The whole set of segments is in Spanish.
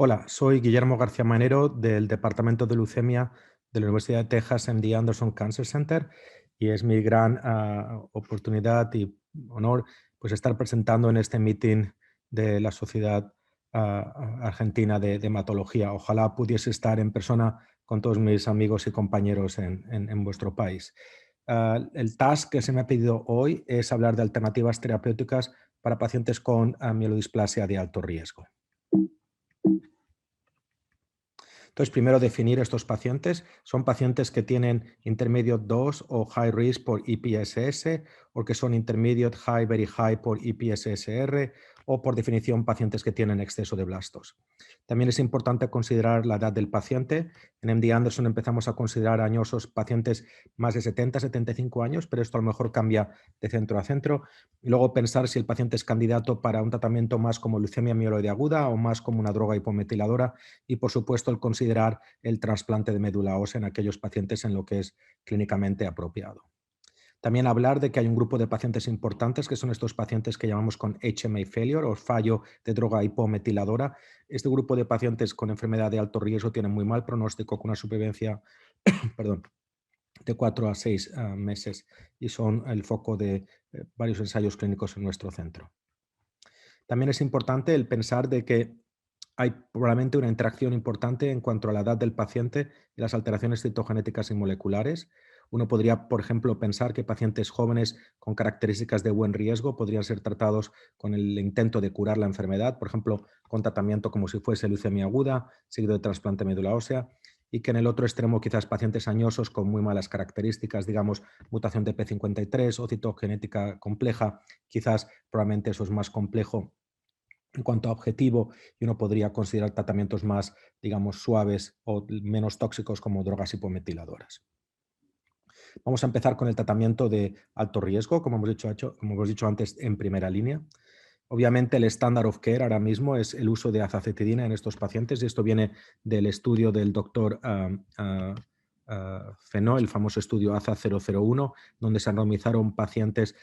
Hola, soy Guillermo García Manero del Departamento de Leucemia de la Universidad de Texas MD Anderson Cancer Center y es mi gran oportunidad y honor pues estar presentando en este meeting de la Sociedad Argentina de Hematología. Ojalá pudiese estar en persona con todos mis amigos y compañeros en vuestro país. El task que se me ha pedido hoy es hablar de alternativas terapéuticas para pacientes con mielodisplasia de alto riesgo. Entonces, primero definir estos pacientes. Son pacientes que tienen intermediate 2 o high risk por IPSS o que son intermediate high, very high por IPSSR o por definición pacientes que tienen exceso de blastos. También es importante considerar la edad del paciente. En MD Anderson empezamos a considerar añosos pacientes más de 70, 75 años, pero esto a lo mejor cambia de centro a centro. Y luego pensar si el paciente es candidato para un tratamiento más como leucemia mieloide aguda o más como una droga hipometiladora y, por supuesto, el considerar el trasplante de médula ósea en aquellos pacientes en lo que es clínicamente apropiado. También hablar de que hay un grupo de pacientes importantes que son estos pacientes que llamamos con HMA failure o fallo de droga hipometiladora. Este grupo de pacientes con enfermedad de alto riesgo tienen muy mal pronóstico con una supervivencia perdón, de 4 a 6 meses y son el foco de varios ensayos clínicos en nuestro centro. También es importante el pensar de que hay probablemente una interacción importante en cuanto a la edad del paciente y las alteraciones citogenéticas y moleculares. Uno podría, por ejemplo, pensar que pacientes jóvenes con características de buen riesgo podrían ser tratados con el intento de curar la enfermedad, por ejemplo, con tratamiento como si fuese leucemia aguda, seguido de trasplante de médula ósea, y que en el otro extremo quizás pacientes añosos con muy malas características, digamos, mutación de P53 o citogenética compleja, quizás probablemente eso es más complejo en cuanto a objetivo y uno podría considerar tratamientos más, digamos, suaves o menos tóxicos como drogas hipometiladoras. Vamos a empezar con el tratamiento de alto riesgo, como hemos dicho antes, en primera línea. Obviamente el estándar of care ahora mismo es el uso de azacitidina en estos pacientes y esto viene del estudio del doctor Fenó, el famoso estudio AZA-001, donde se randomizaron pacientes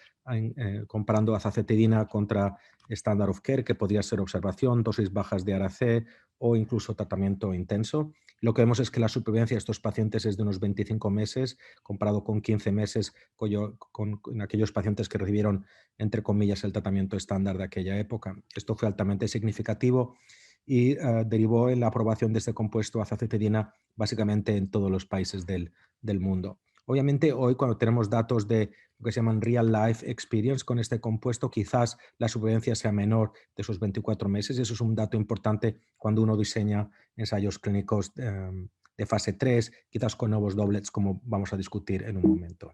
comparando azacitidina contra estándar of care, que podría ser observación, dosis bajas de ARAC o incluso tratamiento intenso. Lo que vemos es que la supervivencia de estos pacientes es de unos 25 meses, comparado con 15 meses con aquellos pacientes que recibieron, entre comillas, el tratamiento estándar de aquella época. Esto fue altamente significativo y derivó en la aprobación de este compuesto azacitidina básicamente en todos los países del mundo. Obviamente hoy cuando tenemos datos de lo que se llaman real life experience con este compuesto, quizás la supervivencia sea menor de esos 24 meses. Eso es un dato importante cuando uno diseña ensayos clínicos de fase 3, quizás con nuevos doublets como vamos a discutir en un momento.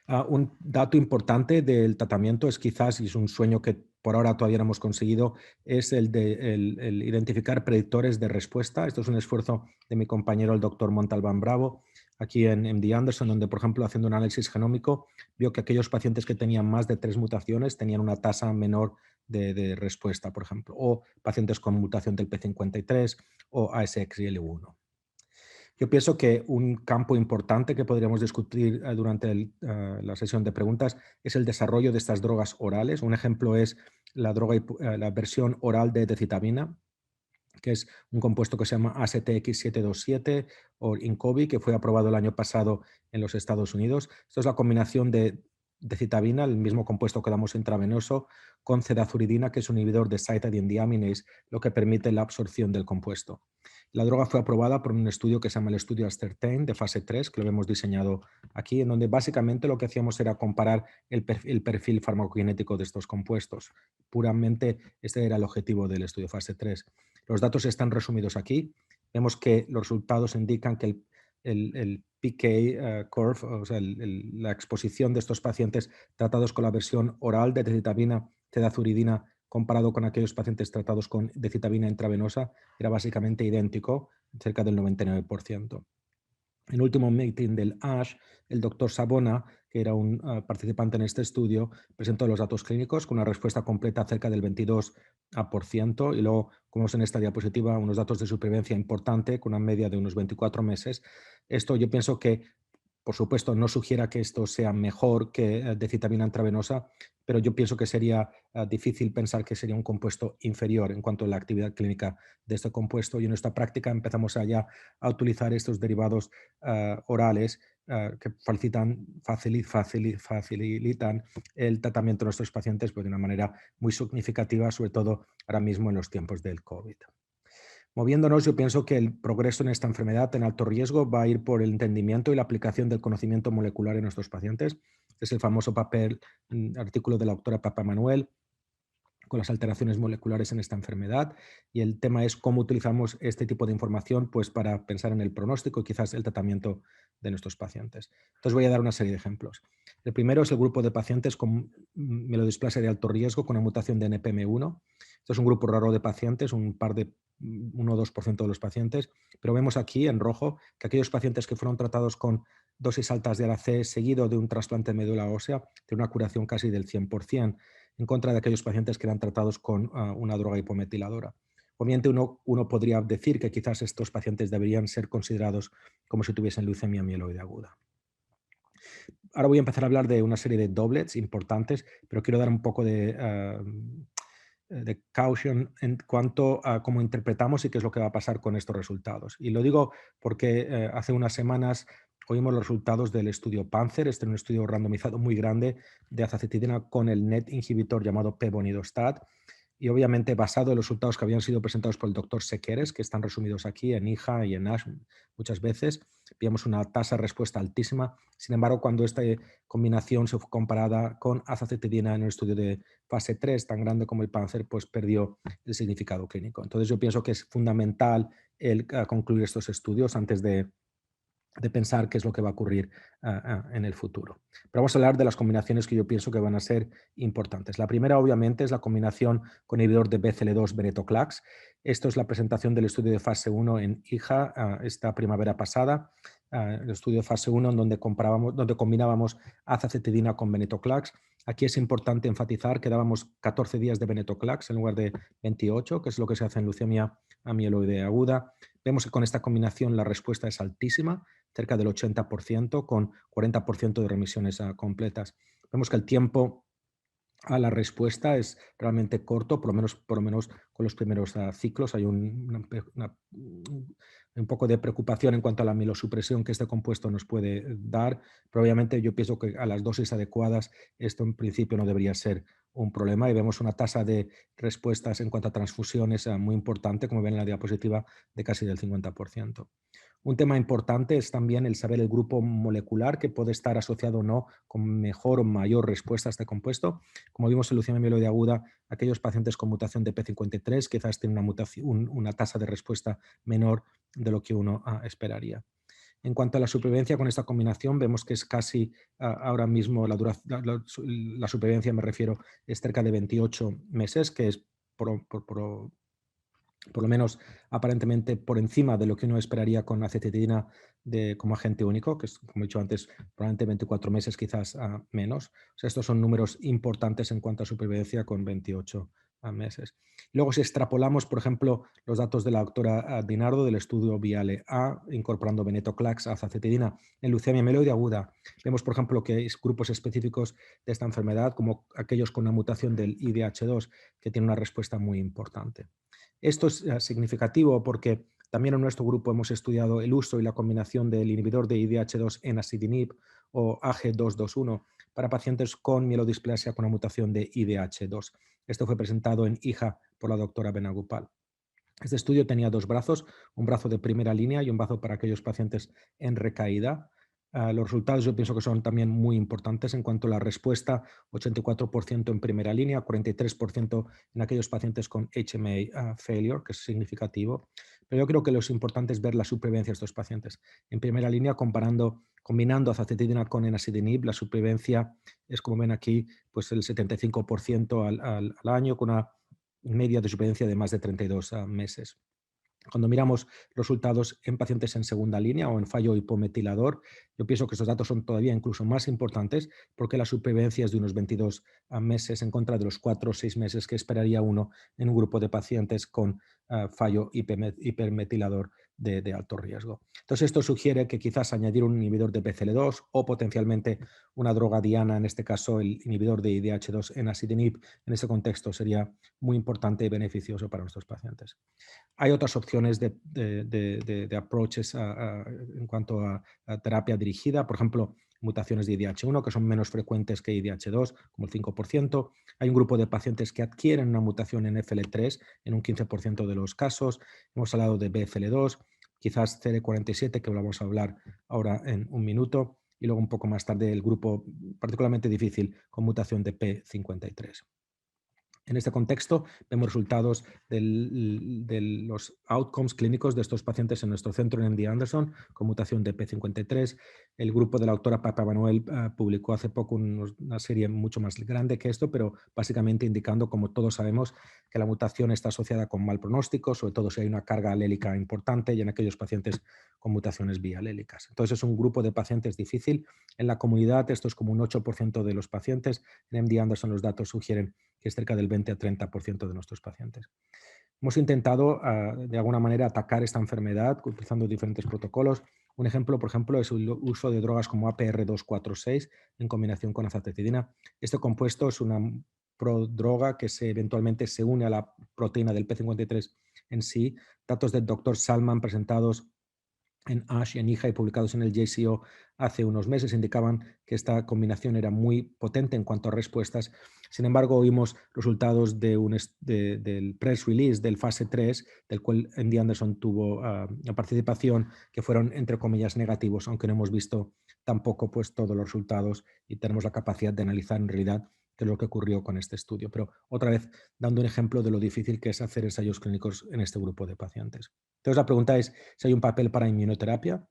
Un dato importante del tratamiento es quizás, y es un sueño que por ahora todavía no hemos conseguido, es el de el identificar predictores de respuesta. Esto es un esfuerzo de mi compañero, el doctor Montalbán Bravo, aquí en MD Anderson, donde, por ejemplo, haciendo un análisis genómico, vio que aquellos pacientes que tenían más de 3 mutaciones tenían una tasa menor de respuesta, por ejemplo, o pacientes con mutación del P53 o ASXL1. Yo pienso que un campo importante que podríamos discutir durante la sesión de preguntas es el desarrollo de estas drogas orales. Un ejemplo es la versión oral de decitabina, que es un compuesto que se llama ACTX727 o Incovi, que fue aprobado el año pasado en los Estados Unidos. Esto es la combinación de decitabina, el mismo compuesto que damos intravenoso, con cedazuridina, que es un inhibidor de cytidine deaminase, lo que permite la absorción del compuesto. La droga fue aprobada por un estudio que se llama el estudio Ascertain de fase 3, que lo hemos diseñado aquí, en donde básicamente lo que hacíamos era comparar el perfil farmacokinético de estos compuestos. Puramente este era el objetivo del estudio fase 3. Los datos están resumidos aquí. Vemos que los resultados indican que el PK curve, o sea, la exposición de estos pacientes tratados con la versión oral de decitabina, cedazuridina, comparado con aquellos pacientes tratados con decitabina intravenosa, era básicamente idéntico, cerca del 99%. En el último meeting del ASH, el doctor Sabona, que era un participante en este estudio, presentó los datos clínicos con una respuesta completa cerca del 22%, y luego, como vemos en esta diapositiva, unos datos de supervivencia importante con una media de unos 24 meses. Esto yo pienso que Por supuesto, no sugiera que esto sea mejor que decitabina intravenosa, pero yo pienso que sería difícil pensar que sería un compuesto inferior en cuanto a la actividad clínica de este compuesto. Y en nuestra práctica empezamos allá a utilizar estos derivados orales que facilitan el tratamiento de nuestros pacientes pues, de una manera muy significativa, sobre todo ahora mismo en los tiempos del COVID. Moviéndonos, yo pienso que el progreso en esta enfermedad en alto riesgo va a ir por el entendimiento y la aplicación del conocimiento molecular en nuestros pacientes. Es el famoso artículo de la doctora Papa Manuel con las alteraciones moleculares en esta enfermedad, y el tema es cómo utilizamos este tipo de información pues, para pensar en el pronóstico y quizás el tratamiento de nuestros pacientes. Entonces voy a dar una serie de ejemplos. El primero es el grupo de pacientes con mielodisplasia de alto riesgo con una mutación de NPM1. Esto es un grupo raro de pacientes, 1 o 2% de los pacientes, pero vemos aquí en rojo que aquellos pacientes que fueron tratados con dosis altas de ARAC seguido de un trasplante de médula ósea tienen una curación casi del 100%, en contra de aquellos pacientes que eran tratados con una droga hipometiladora. Obviamente uno podría decir que quizás estos pacientes deberían ser considerados como si tuviesen leucemia mieloide aguda. Ahora voy a empezar a hablar de una serie de doublets importantes, pero quiero dar un poco de caution en cuanto a cómo interpretamos y qué es lo que va a pasar con estos resultados. Y lo digo porque hace unas semanas oímos los resultados del estudio Panzer, este es un estudio randomizado muy grande de azacitidina con el NET inhibitor llamado pevonidostat, y obviamente basado en los resultados que habían sido presentados por el doctor Sequeres, que están resumidos aquí en IJA y en ASH muchas veces, vimos una tasa de respuesta altísima. Sin embargo, cuando esta combinación se fue comparada con azacitidina en un estudio de fase 3 tan grande como el Panzer, pues perdió el significado clínico. Entonces yo pienso que es fundamental el concluir estos estudios antes de pensar qué es lo que va a ocurrir en el futuro. Pero vamos a hablar de las combinaciones que yo pienso que van a ser importantes. La primera, obviamente, es la combinación con inhibidor de BCL2 venetoclax. Esto es la presentación del estudio de fase 1 en IJA esta primavera pasada. El estudio de fase 1 en donde combinábamos azacitidina con venetoclax. Aquí es importante enfatizar que dábamos 14 días de venetoclax en lugar de 28, que es lo que se hace en leucemia mieloide aguda. Vemos que con esta combinación la respuesta es altísima, cerca del 80%, con 40% de remisiones completas. Vemos que el tiempo a la respuesta es realmente corto, por lo menos con los primeros ciclos. Hay un poco de preocupación en cuanto a la mielosupresión que este compuesto nos puede dar, pero obviamente yo pienso que a las dosis adecuadas esto en principio no debería ser un problema, y vemos una tasa de respuestas en cuanto a transfusiones muy importante, como ven en la diapositiva, de casi del 50%. Un tema importante es también el saber el grupo molecular que puede estar asociado o no con mejor o mayor respuesta a este compuesto. Como vimos en leucemia mieloide aguda, aquellos pacientes con mutación de P53 quizás tienen una tasa de respuesta menor de lo que uno esperaría. En cuanto a la supervivencia con esta combinación, vemos que es casi ahora mismo la supervivencia, me refiero, es cerca de 28 meses, que es por lo menos aparentemente por encima de lo que uno esperaría con acetilidina como agente único, que es, como he dicho antes, probablemente 24 meses, quizás menos. O sea, estos son números importantes en cuanto a supervivencia con 28 meses. Luego, si extrapolamos, por ejemplo, los datos de la doctora Dinardo del estudio VIALE-A, incorporando venetoclax a azacitidina en leucemia mieloide aguda, vemos, por ejemplo, que hay grupos específicos de esta enfermedad, como aquellos con una mutación del IDH2, que tienen una respuesta muy importante. Esto es significativo porque también en nuestro grupo hemos estudiado el uso y la combinación del inhibidor de IDH2 enasidenib o AG221 para pacientes con mielodisplasia con una mutación de IDH2. Esto fue presentado en IJA por la doctora Benagupal. Este estudio tenía dos brazos, un brazo de primera línea y un brazo para aquellos pacientes en recaída. Los resultados yo pienso que son también muy importantes en cuanto a la respuesta, 84% en primera línea, 43% en aquellos pacientes con HMA failure, que es significativo. Pero yo creo que lo importante es ver la supervivencia de estos pacientes. En primera línea, combinando azacitidina con enasidenib, la supervivencia es, como ven aquí, pues el 75% al año, con una media de supervivencia de más de 32 meses. Cuando miramos resultados en pacientes en segunda línea o en fallo hipometilador, yo pienso que estos datos son todavía incluso más importantes porque la supervivencia es de unos 22 meses en contra de los 4 o 6 meses que esperaría uno en un grupo de pacientes con fallo hipermetilador de alto riesgo. Entonces, esto sugiere que quizás añadir un inhibidor de BCL2 o potencialmente una droga diana, en este caso el inhibidor de IDH2 en acidinib, en ese contexto sería muy importante y beneficioso para nuestros pacientes. Hay otras opciones de approaches en cuanto a terapia dirigida, por ejemplo, mutaciones de IDH1 que son menos frecuentes que IDH2, como el 5%. Hay un grupo de pacientes que adquieren una mutación en FL3 en un 15% de los casos. Hemos hablado de BFL2, quizás CD47, que vamos a hablar ahora en un minuto, y luego un poco más tarde el grupo particularmente difícil con mutación de P53. En este contexto, vemos resultados de los outcomes clínicos de estos pacientes en nuestro centro en MD Anderson con mutación de P53. El grupo de la doctora Papa Manuel publicó hace poco una serie mucho más grande que esto, pero básicamente indicando, como todos sabemos, que la mutación está asociada con mal pronóstico, sobre todo si hay una carga alélica importante y en aquellos pacientes con mutaciones bialélicas. Entonces, es un grupo de pacientes difícil. En la comunidad, esto es como un 8% de los pacientes. En MD Anderson los datos sugieren que es cerca del 20 a 30% de nuestros pacientes. Hemos intentado, de alguna manera, atacar esta enfermedad utilizando diferentes protocolos. Un ejemplo, por ejemplo, es el uso de drogas como APR-246 en combinación con azacitidina. Este compuesto es una prodroga que eventualmente se une a la proteína del P53 en sí. Datos del doctor Salman presentados en ASH y en IJA y publicados en el JCO hace unos meses indicaban que esta combinación era muy potente en cuanto a respuestas. Sin embargo, oímos resultados del press release del fase 3, del cual MD Anderson tuvo la participación, que fueron, entre comillas, negativos, aunque no hemos visto tampoco pues, todos los resultados y tenemos la capacidad de analizar en realidad qué es lo que ocurrió con este estudio. Pero otra vez, dando un ejemplo de lo difícil que es hacer ensayos clínicos en este grupo de pacientes. Entonces, la pregunta es si hay un papel para inmunoterapia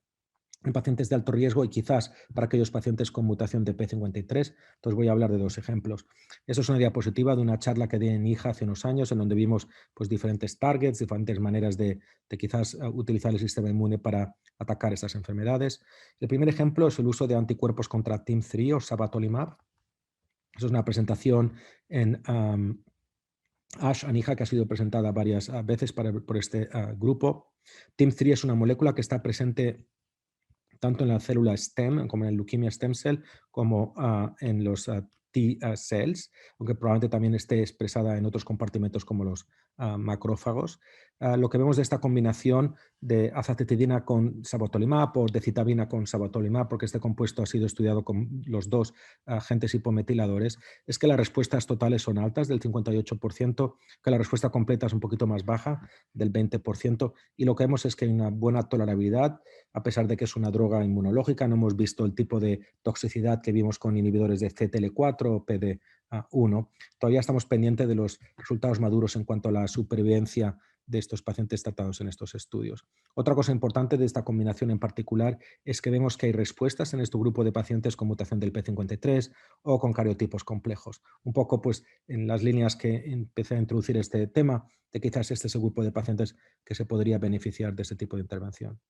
en pacientes de alto riesgo y quizás para aquellos pacientes con mutación de P53. Entonces voy a hablar de dos ejemplos. Eso es una diapositiva de una charla que di en IJA hace unos años en donde vimos pues, diferentes targets, diferentes maneras de quizás utilizar el sistema inmune para atacar estas enfermedades. El primer ejemplo es el uso de anticuerpos contra TIM3 o sabatolimab. Eso es una presentación en ASH Anija, que ha sido presentada varias veces por este grupo. TIM3 es una molécula que está presente tanto en la célula STEM, como en el leukemia stem cell, como en los T-cells, aunque probablemente también esté expresada en otros compartimentos como los macrófagos. Lo que vemos de esta combinación de azacitidina con sabatolimab o de citabina con sabatolimab, porque este compuesto ha sido estudiado con los dos agentes hipometiladores, es que las respuestas totales son altas, del 58%, que la respuesta completa es un poquito más baja, del 20%, y lo que vemos es que hay una buena tolerabilidad, a pesar de que es una droga inmunológica. No hemos visto el tipo de toxicidad que vimos con inhibidores de CTL4 o PD1. Todavía estamos pendientes de los resultados maduros en cuanto a la supervivencia de estos pacientes tratados en estos estudios. Otra cosa importante de esta combinación en particular es que vemos que hay respuestas en este grupo de pacientes con mutación del P53 o con cariotipos complejos. Un poco pues en las líneas que empecé a introducir este tema, de quizás este es el grupo de pacientes que se podría beneficiar de este tipo de intervención.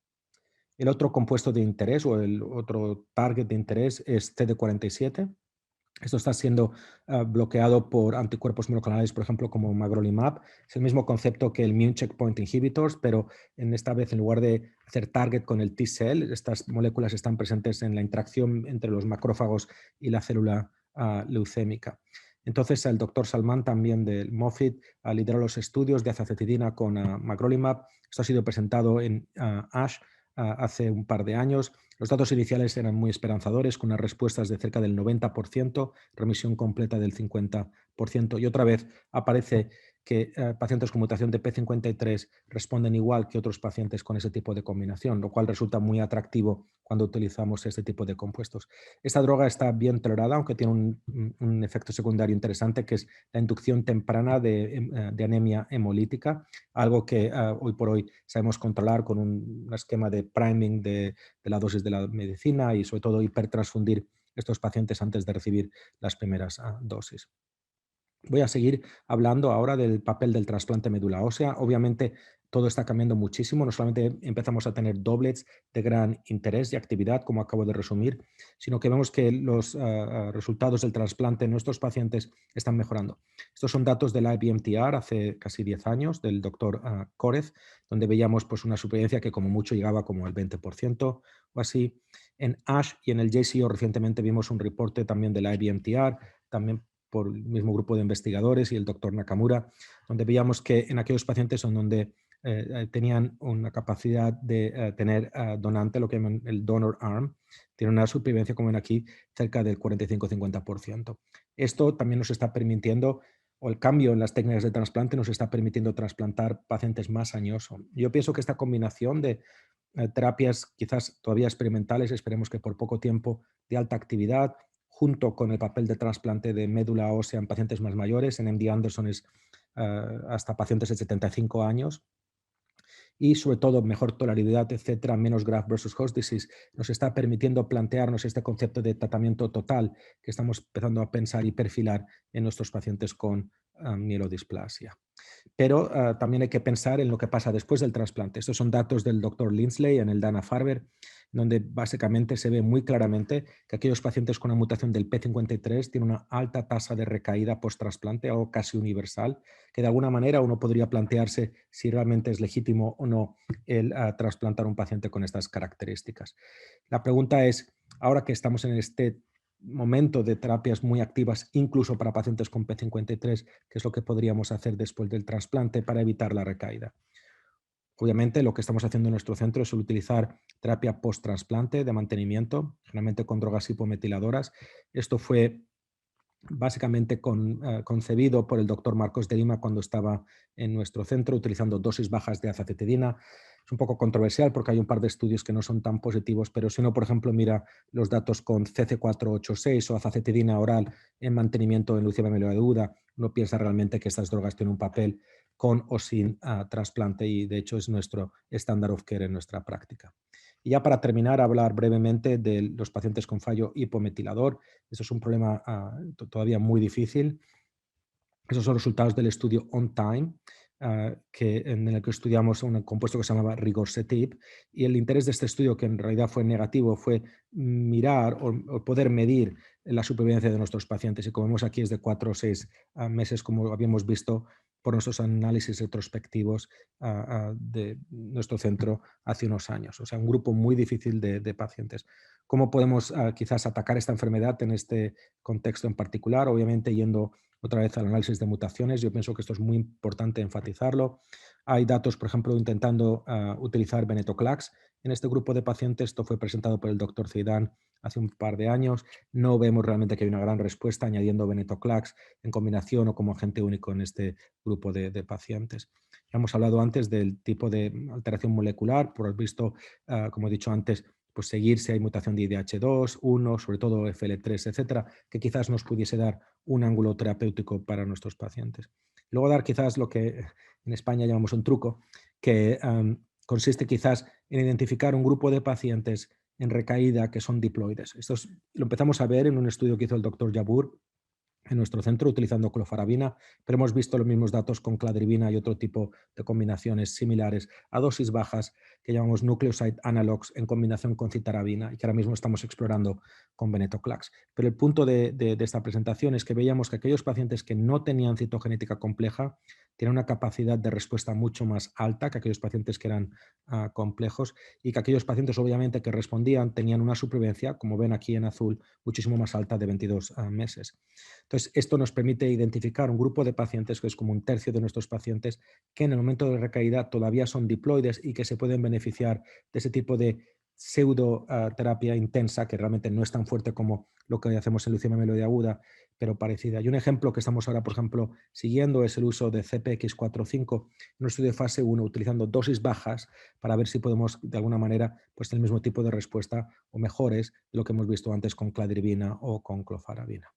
El otro compuesto de interés o el otro target de interés es CD47. Esto está siendo bloqueado por anticuerpos monoclonales, por ejemplo, como magrolimab. Es el mismo concepto que el immune checkpoint inhibitors, pero en esta vez, en lugar de hacer target con el T-cell, estas moléculas están presentes en la interacción entre los macrófagos y la célula leucémica. Entonces, el doctor Salman, también del Moffitt, lideró los estudios de azacitidina con magrolimab. Esto ha sido presentado en ASH hace un par de años. Los datos iniciales eran muy esperanzadores, con unas respuestas de cerca del 90%, remisión completa del 50%. Y otra vez aparece que pacientes con mutación de P53 responden igual que otros pacientes con ese tipo de combinación, lo cual resulta muy atractivo cuando utilizamos este tipo de compuestos. Esta droga está bien tolerada, aunque tiene un efecto secundario interesante, que es la inducción temprana de anemia hemolítica, algo que hoy por hoy sabemos controlar con un esquema de priming de la dosis de la medicina y sobre todo hipertransfundir estos pacientes antes de recibir las primeras dosis. Voy a seguir hablando ahora del papel del trasplante médula ósea. Obviamente todo está cambiando muchísimo. No solamente empezamos a tener doublets de gran interés y actividad, como acabo de resumir, sino que vemos que los resultados del trasplante en nuestros pacientes están mejorando. Estos son datos del IBMTR hace casi 10 años, del doctor Korez, donde veíamos pues, una supervivencia que como mucho llegaba como al 20% o así. En ASH y en el JCO recientemente vimos un reporte también del IBMTR, también por el mismo grupo de investigadores y el doctor Nakamura, donde veíamos que en aquellos pacientes en donde tenían una capacidad de tener donante, lo que llaman el donor arm, tiene una supervivencia, como ven aquí, cerca del 45-50%. Esto también nos está permitiendo, o el cambio en las técnicas de trasplante nos está permitiendo trasplantar pacientes más añosos. Yo pienso que esta combinación de terapias quizás todavía experimentales, esperemos que por poco tiempo, de alta actividad, junto con el papel de trasplante de médula ósea en pacientes más mayores, en MD Anderson es hasta pacientes de 75 años, y sobre todo mejor tolerabilidad, etcétera, menos graft versus host disease, nos está permitiendo plantearnos este concepto de tratamiento total que estamos empezando a pensar y perfilar en nuestros pacientes con mielodisplasia. Pero también hay que pensar en lo que pasa después del trasplante. Estos son datos del doctor Lindsley en el Dana-Farber, donde básicamente se ve muy claramente que aquellos pacientes con una mutación del P53 tienen una alta tasa de recaída post-trasplante, algo casi universal, que de alguna manera uno podría plantearse si realmente es legítimo o no el trasplantar un paciente con estas características. La pregunta es, ahora que estamos en este momento de terapias muy activas, incluso para pacientes con P53, ¿qué es lo que podríamos hacer después del trasplante para evitar la recaída? Obviamente, lo que estamos haciendo en nuestro centro es utilizar terapia post-trasplante de mantenimiento, generalmente con drogas hipometiladoras. Esto fue básicamente concebido por el doctor Marcos de Lima cuando estaba en nuestro centro utilizando dosis bajas de azacitidina. Es un poco controversial porque hay un par de estudios que no son tan positivos, pero si uno, por ejemplo, mira los datos con CC486 o azacitidina oral en mantenimiento en leucemia mieloide aguda, uno piensa realmente que estas drogas tienen un papel con o sin trasplante y de hecho es nuestro estándar of care en nuestra práctica. Y ya para terminar, hablar brevemente de los pacientes con fallo hipometilador. Eso es un problema todavía muy difícil. Esos son los resultados del estudio On Time, en el que estudiamos un compuesto que se llamaba Rigosertib, y el interés de este estudio, que en realidad fue negativo, fue mirar o poder medir la supervivencia de nuestros pacientes, y como vemos aquí es de 4 o 6 meses, como habíamos visto por nuestros análisis retrospectivos de nuestro centro hace unos años. O sea, un grupo muy difícil de pacientes. ¿Cómo podemos quizás atacar esta enfermedad en este contexto en particular? Obviamente yendo otra vez al análisis de mutaciones. Yo pienso que esto es muy importante enfatizarlo. Hay datos, por ejemplo, intentando utilizar venetoclax en este grupo de pacientes. Esto fue presentado por el doctor Zidane hace un par de años. No vemos realmente que hay una gran respuesta añadiendo venetoclax en combinación o como agente único en este grupo de pacientes. Ya hemos hablado antes del tipo de alteración molecular, por visto, como he dicho antes, pues seguir si hay mutación de IDH2, 1, sobre todo FL3, etcétera, que quizás nos pudiese dar un ángulo terapéutico para nuestros pacientes. Luego dar quizás lo que en España llamamos un truco, que consiste quizás en identificar un grupo de pacientes en recaída que son diploides. Esto lo empezamos a ver en un estudio que hizo el doctor Jabbour en nuestro centro utilizando clofarabina, pero hemos visto los mismos datos con cladribina y otro tipo de combinaciones similares a dosis bajas que llamamos nucleoside analogs en combinación con citarabina y que ahora mismo estamos explorando con venetoclax. Pero el punto de esta presentación es que veíamos que aquellos pacientes que no tenían citogenética compleja tienen una capacidad de respuesta mucho más alta que aquellos pacientes que eran complejos y que aquellos pacientes obviamente que respondían tenían una supervivencia, como ven aquí en azul, muchísimo más alta de 22 meses. Entonces, esto nos permite identificar un grupo de pacientes, que es como un tercio de nuestros pacientes, que en el momento de recaída todavía son diploides y que se pueden beneficiar de ese tipo de pseudoterapia intensa, que realmente no es tan fuerte como lo que hacemos en leucemia mieloide aguda, pero parecida. Y un ejemplo que estamos ahora, por ejemplo, siguiendo es el uso de CPX45 en un estudio de fase 1 utilizando dosis bajas para ver si podemos, de alguna manera, pues tener el mismo tipo de respuesta o mejores de lo que hemos visto antes con cladribina o con clofarabina.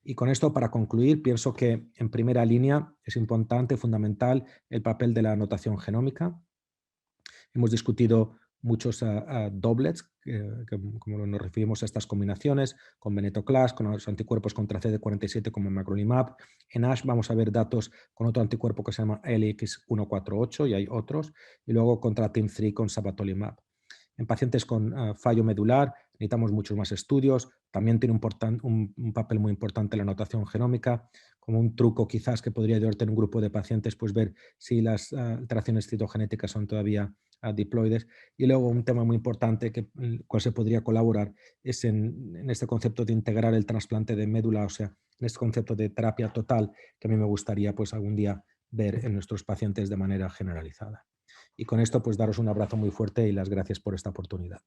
Y con esto, para concluir, pienso que en primera línea es importante, fundamental, el papel de la anotación genómica. Hemos discutido muchos doublets, como nos referimos a estas combinaciones, con venetoclax, con los anticuerpos contra CD47 como magrolimab. En ASH vamos a ver datos con otro anticuerpo que se llama LX148 y hay otros, y luego contra TIM3 con sabatolimab. En pacientes con fallo medular necesitamos muchos más estudios. También tiene un papel muy importante la notación genómica, como un truco quizás que podría ayudarte en un grupo de pacientes, pues ver si las alteraciones citogenéticas son todavía diploides. Y luego un tema muy importante que cual se podría colaborar es en este concepto de integrar el trasplante de médula, o sea, en este concepto de terapia total que a mí me gustaría pues algún día ver en nuestros pacientes de manera generalizada. Y con esto, pues daros un abrazo muy fuerte y las gracias por esta oportunidad.